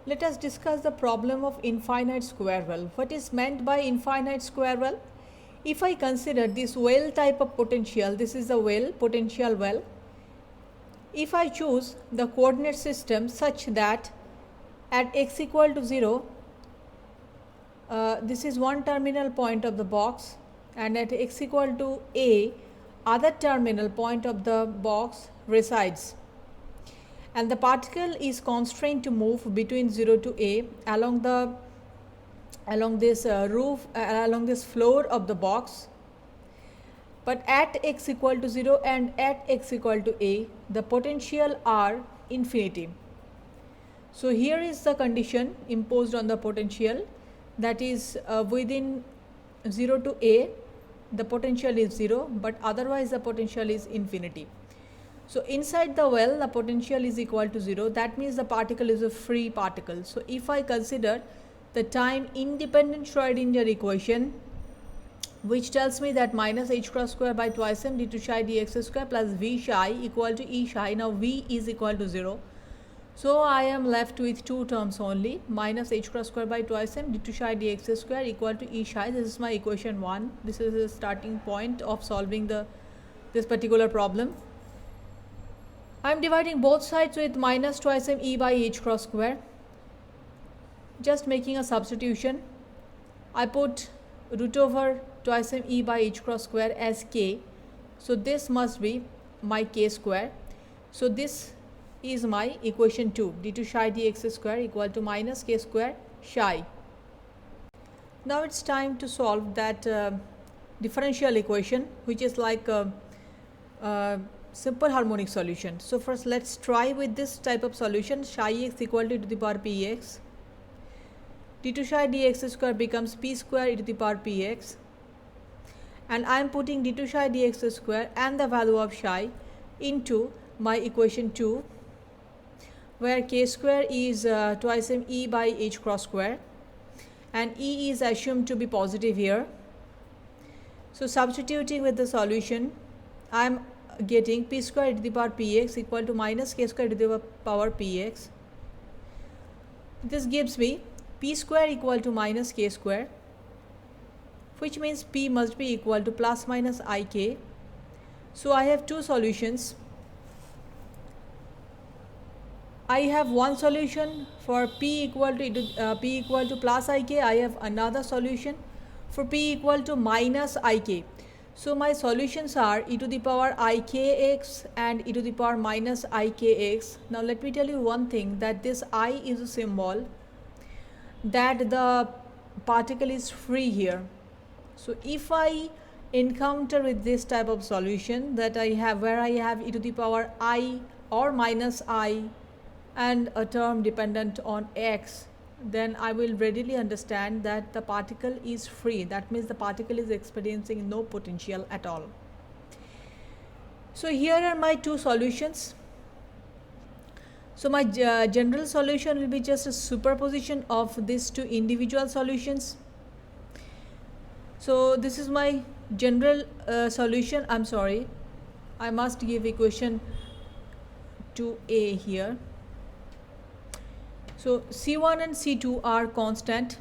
Let us discuss the problem of infinite square well. What is meant by infinite square well? If I consider this well type of potential, this is the well, potential well. If I choose the coordinate system such that at x equal to 0, this is one terminal point of the box, and at x equal to a, other terminal point of the box resides, and the particle is constrained to move between 0 to a along this along this floor of the box. But at x equal to 0 and at x equal to a, the potential are infinity. So here is the condition imposed on the potential, that is within 0 to a the potential is 0, but otherwise the potential is infinity. So inside the well the potential is equal to 0, that means the particle is a free particle. So if I consider the time independent Schrodinger equation, which tells me that minus h cross square by twice m d2 psi dx square plus v psi equal to e psi. Now v is equal to 0. So I am left with two terms only, minus h cross square by twice m d2 psi dx square equal to e psi. This is my equation 1. This is the starting point of solving this particular problem. I am dividing both sides with minus twice m e by h cross square. Just making a substitution. I put root over twice m e by h cross square as k. So this must be my k square. So this is my equation 2, d2 psi dx square equal to minus k square psi. Now it's time to solve that differential equation, which is like a simple harmonic solution. So first let's try with this type of solution. Psi x equal to e to the power px. d2 psi dx square becomes p square e to the power px, and I am putting d2 psi dx square and the value of psi into my equation 2, where k square is twice m e by h cross square, and e is assumed to be positive here. So substituting with the solution, I am getting p square e to the power px equal to minus k square e to the power px. This gives me p square equal to minus k square, which means p must be equal to plus minus ik. So I have two solutions. I have one solution for p equal to plus ik. I have another solution for p equal to minus ik. So my solutions are e to the power ikx and e to the power minus ikx. Now let me tell you one thing, that this I is a symbol that the particle is free here. So if I encounter with this type of solution that I have, where I have e to the power I or minus I and a term dependent on x, then I will readily understand that the particle is free. That means the particle is experiencing no potential at all. So here are my two solutions. So my general solution will be just a superposition of these two individual solutions. So this is my general solution. I'm sorry, I must give equation 2a here. So C1 and C2 are constant.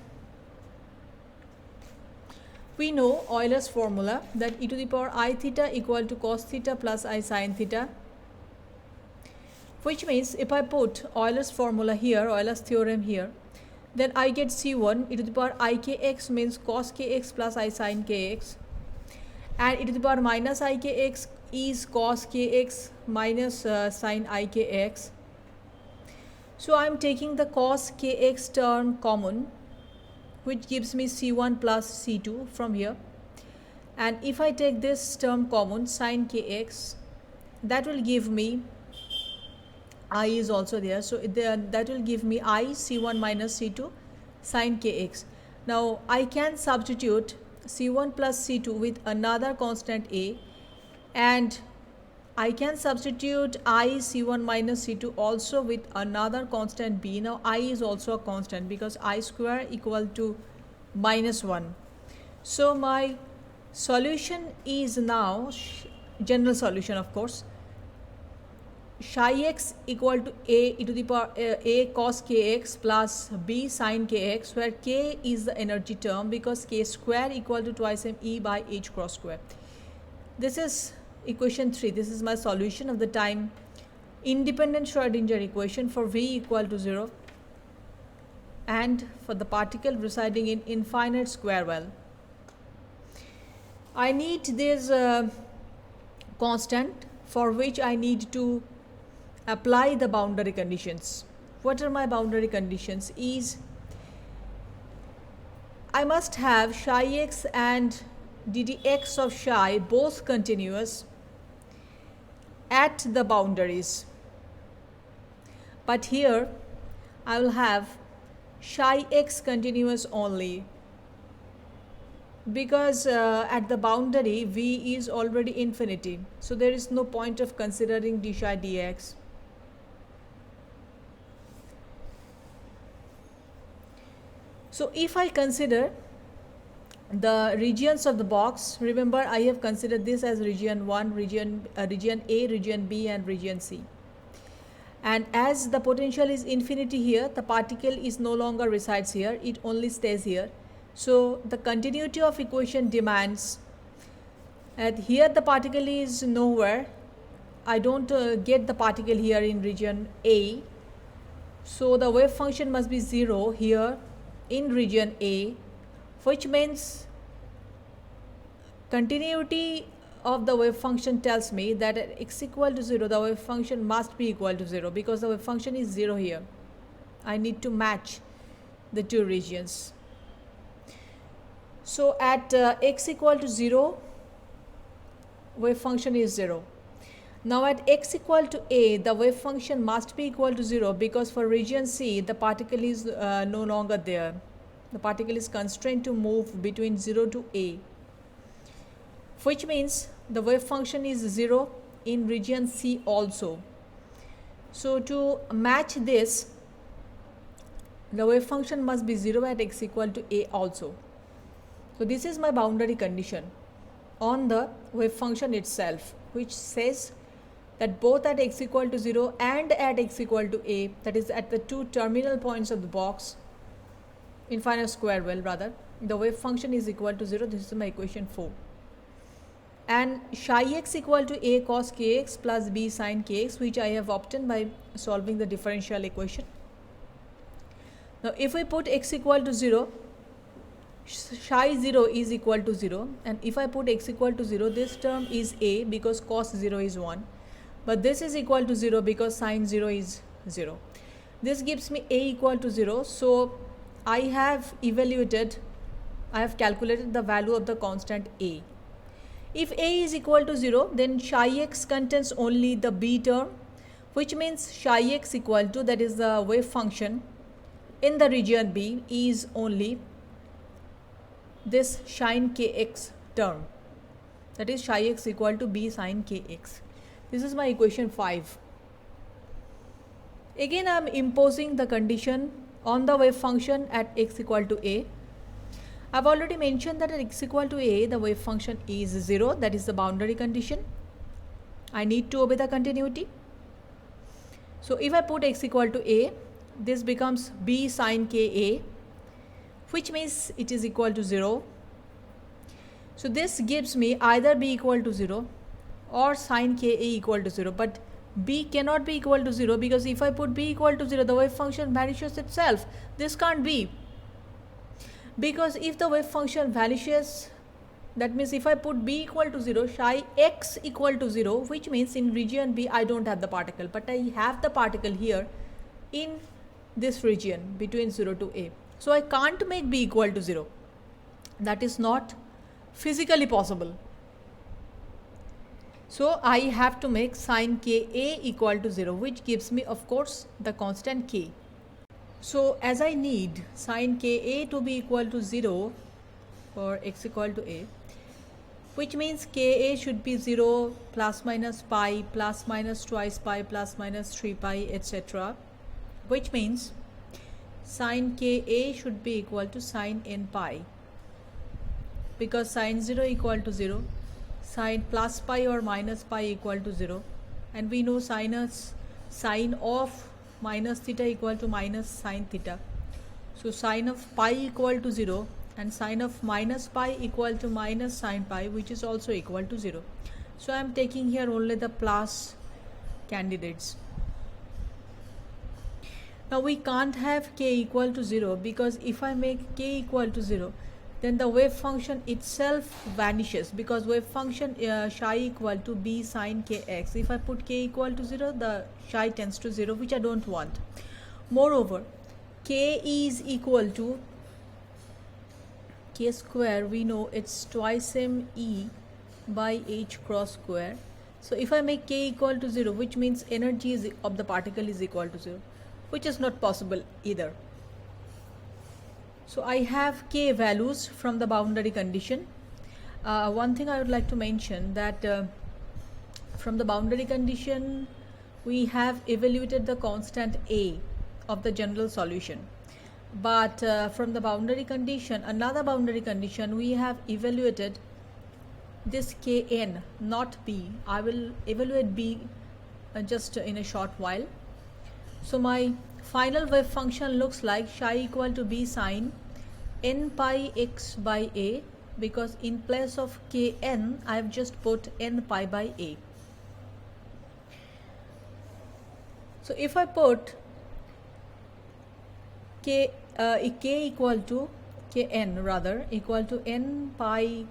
We know Euler's formula, that e to the power I theta equal to cos theta plus I sin theta, which means if I put Euler's formula here, Euler's theorem here, then I get C1 e to the power ikx means cos kx plus I sin kx, and e to the power minus ikx is cos kx minus sin ikx. So I am taking the cos kx term common, which gives me C1 plus C2 from here, and if I take this term common, sin kx, that will give me I is also there, so that will give me I C1 minus C2 sin kx. Now I can substitute C1 plus C2 with another constant A, and I can substitute I C1 minus C2 also with another constant B. Now I is also a constant because I square equal to minus 1. So my solution is now, general solution of course, psi x equal to a e to the power a cos kx plus b sin kx, where k is the energy term because k square equal to twice e by h cross square. This is equation 3. This is my solution of the time independent Schrodinger equation for v equal to 0 and for the particle residing in infinite square well. I need this constant for which I need to apply the boundary conditions. What are my boundary conditions? Is I must have psi x and ddx of psi both continuous at the boundaries. But here I will have psi x continuous only because at the boundary v is already infinity, so there is no point of considering d psi dx. So if I consider the regions of the box, remember I have considered this as region 1, region A, region B and region C. And as the potential is infinity here, the particle is no longer resides here, it only stays here. So the continuity of equation demands that here the particle is nowhere. I don't get the particle here in region A. So the wave function must be 0 here in region A, which means continuity of the wave function tells me that at x equal to 0 the wave function must be equal to 0 because the wave function is 0 here. I need to match the two regions. So at x equal to 0 wave function is 0. Now at x equal to a the wave function must be equal to 0 because for region C the particle is no longer there. The particle is constrained to move between 0 to a, which means the wave function is 0 in region C also. So to match this the wave function must be 0 at x equal to a also. So this is my boundary condition on the wave function itself, which says that both at x equal to 0 and at x equal to a, that is at the two terminal points of the box, infinite square well rather, the wave function is equal to 0. This is my equation 4. And psi x equal to a cos kx plus b sin kx, which I have obtained by solving the differential equation. Now if we put x equal to 0, psi 0 is equal to 0, and if I put x equal to 0, this term is a because cos 0 is 1, but this is equal to 0 because sin 0 is 0. This gives me a equal to 0. So I have calculated the value of the constant a. If a is equal to 0, then psi x contains only the b term, which means psi x equal to, that is the wave function in the region B, is only this sin kx term, that is psi x equal to b sin kx. This is my equation 5. Again I am imposing the condition on the wave function at x equal to a. I have already mentioned that at x equal to a the wave function is 0, that is the boundary condition. I need to obey the continuity. So if I put x equal to a, this becomes b sin ka, which means it is equal to 0. So this gives me either b equal to 0 or sin ka equal to 0, but b cannot be equal to 0 because if I put b equal to 0 the wave function vanishes itself. This can't be, because if the wave function vanishes, that means if I put b equal to 0, psi x equal to 0, which means in region B I don't have the particle, but I have the particle here in this region between 0 to a. So I can't make b equal to 0. That is not physically possible. So I have to make sin ka equal to 0, which gives me of course the constant k. So as I need sin ka to be equal to 0 for x equal to a, which means ka should be 0 plus minus pi plus minus twice pi plus minus 3 pi etc., which means sin ka should be equal to sin n pi, because sin 0 equal to 0, sin plus pi or minus pi equal to 0, and we know sine of minus theta equal to minus sine theta. So sine of pi equal to 0 and sine of minus pi equal to minus sine pi, which is also equal to 0. So I am taking here only the plus candidates. Now we can't have k equal to 0, because if I make k equal to 0, then the wave function itself vanishes, because wave function psi equal to b sine kx. If I put k equal to 0, the psi tends to 0, which I don't want. Moreover, k is equal to k square. We know it's twice me by h cross square. So if I make k equal to 0, which means energy of the particle is equal to 0, which is not possible either. So I have k values from the boundary condition. One thing I would like to mention, that from the boundary condition we have evaluated the constant a of the general solution, but from the boundary condition, another boundary condition, we have evaluated this kn, not b. I will evaluate b just in a short while. So my final wave function looks like psi equal to b sine n pi x by a, because in place of kn I have just put n pi by a. So if I put k equal to kn rather equal to n pi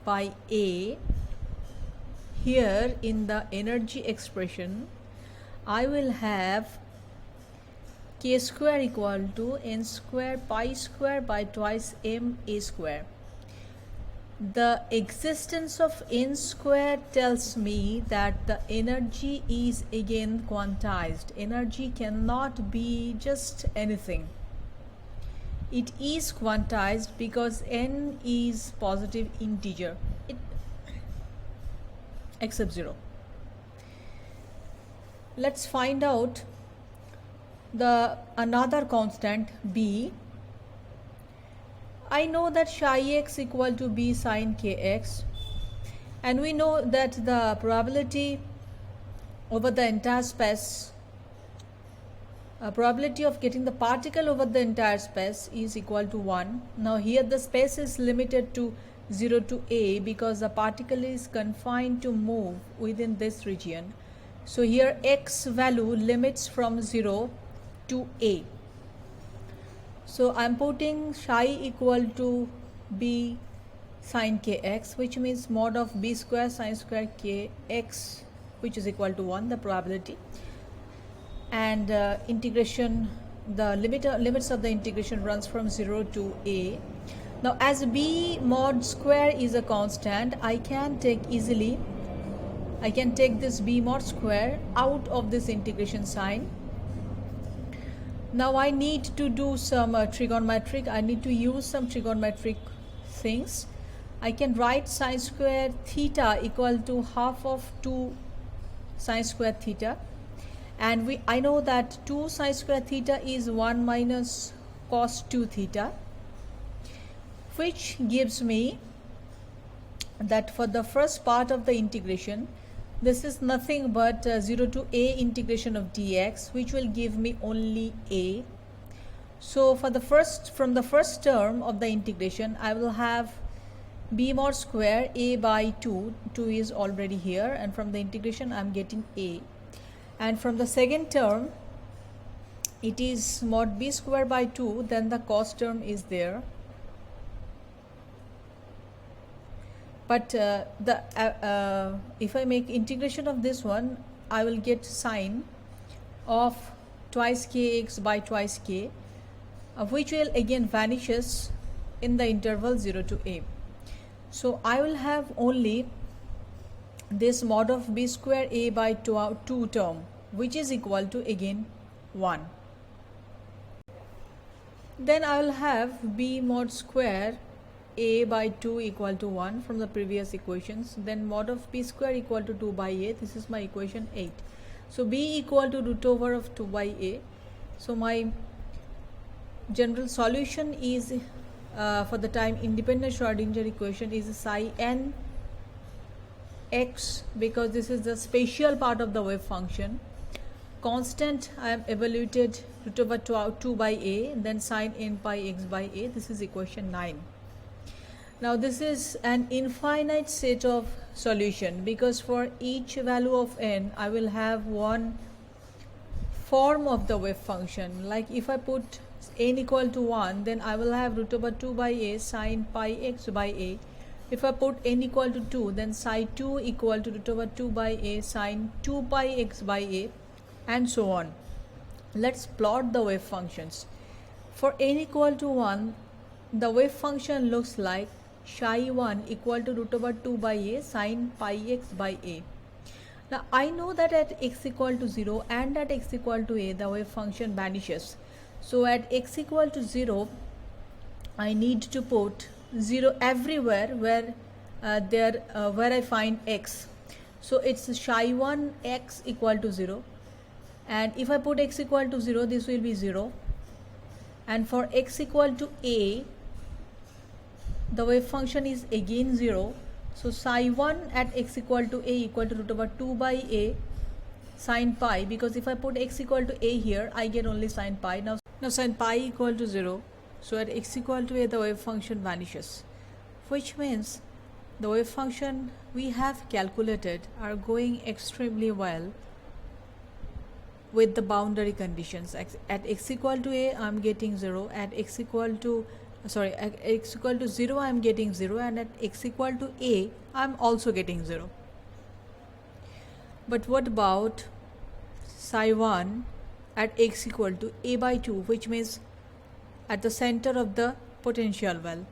by a here in the energy expression, I will have k square equal to n square pi square by twice m a square. The existence of n square tells me that the energy is again quantized. Energy cannot be just anything. It is quantized because n is positive integer, except 0. Let's find out the another constant b. I know that psi x equal to b sine kx, and we know that the probability over the entire space, probability of getting the particle over the entire space is equal to 1. Now here the space is limited to 0 to a, because the particle is confined to move within this region. So here x value limits from 0 to a. So I am putting psi equal to b sine kx, which means mod of b square sine square kx, which is equal to 1, the probability, and integration, the limits of the integration runs from 0 to a. Now as b mod square is a constant, I can take this b mod square out of this integration sign. Now I need to do some trigonometric, I need to use some trigonometric things. I can write sine square theta equal to half of 2 sine square theta, and I know that 2 sine square theta is 1 minus cos 2 theta, which gives me that for the first part of the integration, this is nothing but 0 to a integration of dx, which will give me only a. So for from the first term of the integration, I will have b mod square a by 2 is already here, and from the integration I am getting a. And from the second term, it is mod b square by 2, then the cos term is there. But if I make integration of this one, I will get sine of twice kx by twice k, which will again vanishes in the interval 0 to a. So I will have only this mod of b square a by 2 term, which is equal to again 1. Then I will have b mod square a by 2 equal to 1 from the previous equations. Then mod of b square equal to 2 by a. This is my equation 8. So b equal to root over of 2 by a. So my general solution is for the time independent Schrodinger equation is psi n x, because this is the spatial part of the wave function, constant I have evaluated root over 2 by a, and then sine n pi x by a. This is equation 9. Now this is an infinite set of solution, because for each value of n I will have one form of the wave function. Like if I put n equal to 1, then I will have root over 2 by a sine pi x by a. If I put n equal to 2, then psi 2 equal to root over 2 by a sine 2 pi x by a, and so on. Let's plot the wave functions. For n equal to 1, the wave function looks like psi 1 equal to root over 2 by a sine pi x by a. Now I know that at x equal to 0 and at x equal to a, the wave function vanishes. So at x equal to 0, I need to put 0 everywhere where where I find x. So it's psi 1 x equal to 0, and if I put x equal to 0, this will be 0. And for x equal to a, the wave function is again 0. So psi 1 at x equal to a equal to root over 2 by a sine pi, because if I put x equal to a here, I get only sine pi. Now sine pi equal to 0. So at x equal to a, the wave function vanishes, which means the wave function we have calculated are going extremely well with the boundary conditions. At x equal to a, I am getting 0. At x equal to at x equal to 0, I am getting 0, and at x equal to a, I am also getting 0. But what about psi 1 at x equal to a by 2, which means at the center of the potential well?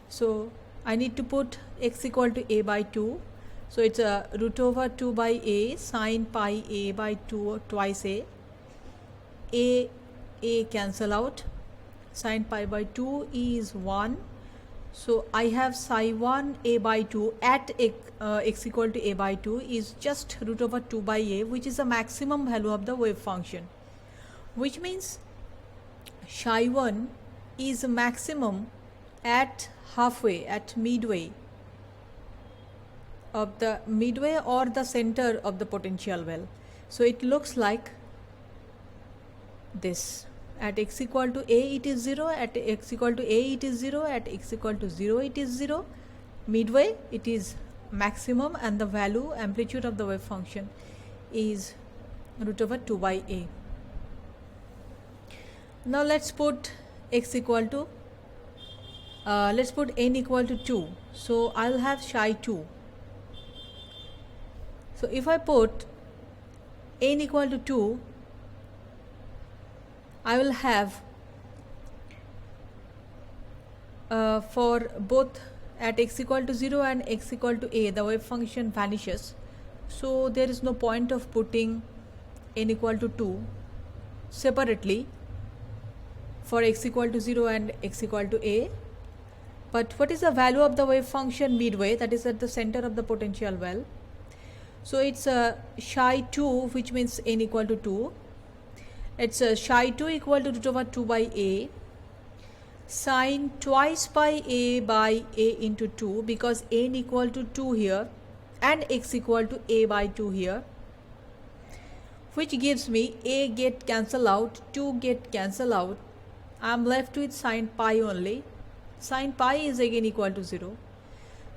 So I need to put x equal to a by 2. So it's a root over 2 by a sine pi a by 2 twice a cancel out, sine pi by 2 is 1. So I have psi 1 a by 2 at x equal to a by 2 is just root over 2 by a, which is the maximum value of the wave function, which means psi 1 is maximum at halfway, at midway of the midway or the center of the potential well. So it looks like this. At x equal to a, it is 0. At x equal to a, it is 0. At x equal to 0, it is 0. Midway, it is maximum, and the value amplitude of the wave function is root over 2 by a. Now let's put x equal to let's put n equal to 2. So I'll have psi 2. So if I put n equal to 2, I will have for both at x equal to 0 and x equal to a, the wave function vanishes. So there is no point of putting n equal to 2 separately for x equal to 0 and x equal to a. But what is the value of the wave function midway, that is at the center of the potential well? So it's psi 2, which means n equal to 2. It's psi 2 equal to root over 2 by a sine twice pi a by a into 2, because n equal to 2 here and x equal to a by 2 here, which gives me a get cancel out, 2 get cancel out. I am left with sine pi only. Sine pi is again equal to 0.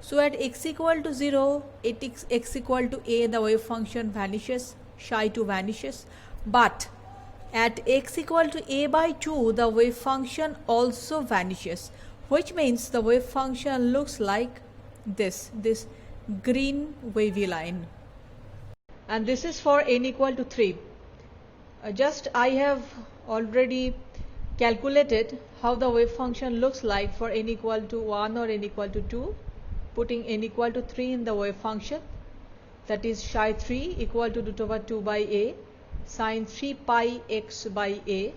So at x equal to 0, at x equal to a, the wave function vanishes, psi 2 vanishes. But at x equal to a by 2, the wave function also vanishes, which means the wave function looks like this green wavy line. And this is for n equal to 3. Just I have already calculated how the wave function looks like for n equal to 1 or n equal to 2, putting n equal to 3 in the wave function, that is psi 3 equal to root over 2 by a sine 3 pi x by a,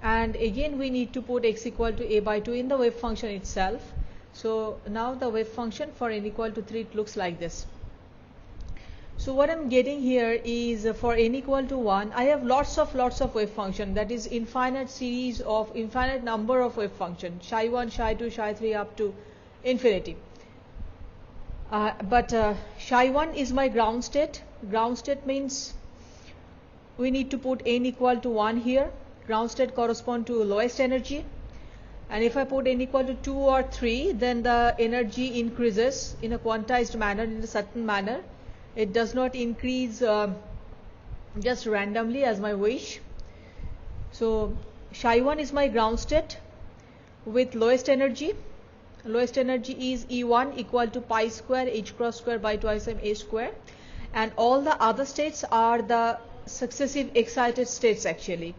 and again we need to put x equal to a by 2 in the wave function itself. So now the wave function for n equal to 3, it looks like this. So what I'm getting here is for n equal to 1, I have lots of wave function, that is infinite series of infinite number of wave function, psi 1, psi 2, psi 3 up to infinity. but psi 1 is my ground state. Ground state means we need to put n equal to 1 here. Ground state correspond to lowest energy, and if I put n equal to 2 or 3, then the energy increases in a quantized manner, in a certain manner. It does not increase just randomly as my wish. So psi 1 is my ground state with lowest energy. Lowest energy is E1 equal to pi square h cross square by twice m a square, and all the other states are the successive excited states actually.